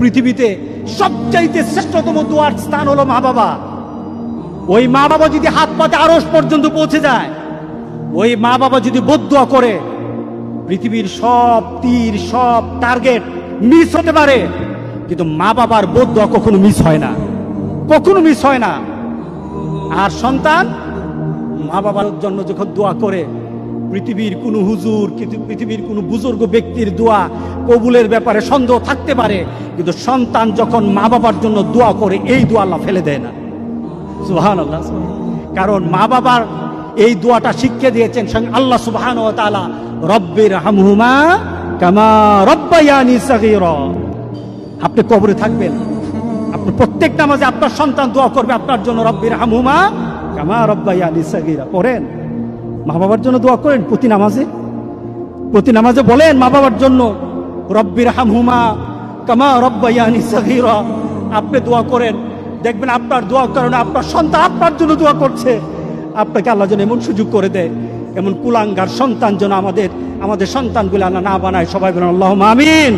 পৃথিবীতে সবচাইতে শ্রেষ্ঠতম দোয়ার স্থান হলো মা বাবা। ওই মা বাবা যদি হাত পাতে আরশ পর্যন্ত পৌঁছে যায়, ওই মা বাবা যদি বদদুয়া করে, পৃথিবীর সব তীর সব টার্গেট মিস হতে পারে, কিন্তু মা বাবার বদদুয়া কখনো মিস হয় না, কখনো মিস হয় না। আর সন্তান মা বাবার জন্য যখন দোয়া করে, পৃথিবীর কোন হুজুর, পৃথিবীর কোন বুজুর্গ ব্যক্তির দোয়া কবুলের ব্যাপারে সন্দেহ থাকতে পারে, কিন্তু সন্তান যখন মা বাবার জন্য দোয়া করে, এই দোয়া আল্লাহ ফেলে দেয় না। সুবহানাল্লাহ। কারণ মা বাবার এই দোয়াটা শিখিয়ে দিয়েছেন স্বয়ং আল্লাহ সুবহানাহু ওয়া তাআলা, রব্বির হামহুমা কামা রব্বায়ানি সাগীরা। আপনি কবরে থাকবেন, আপনি প্রত্যেক নামাজে আপনার সন্তান দোয়া করবে আপনার জন্য, রব্বির হামহুমা কামা রব্বায়ানি সাগীরা। পড়েন, মা বাবার জন্য দোয়া করেন প্রতি নামাজে বলেন মা বাবার জন্য, রব্বির হামহুমা কামা রব্বায়ানি সাগীরা। আপনি দোয়া করেন, দেখবেন আপনার দোয়ার কারণে আপনার সন্তান আপনার জন্য দোয়া করছে। আপনাকে আল্লাহ যেন এমন সুযোগ করে দেয়, এমন কুলাঙ্গার সন্তান যেন আমাদের সন্তানগুলো আল্লাহ না বানায়। সবাই বলেন আল্লাহুম্মা আমিন।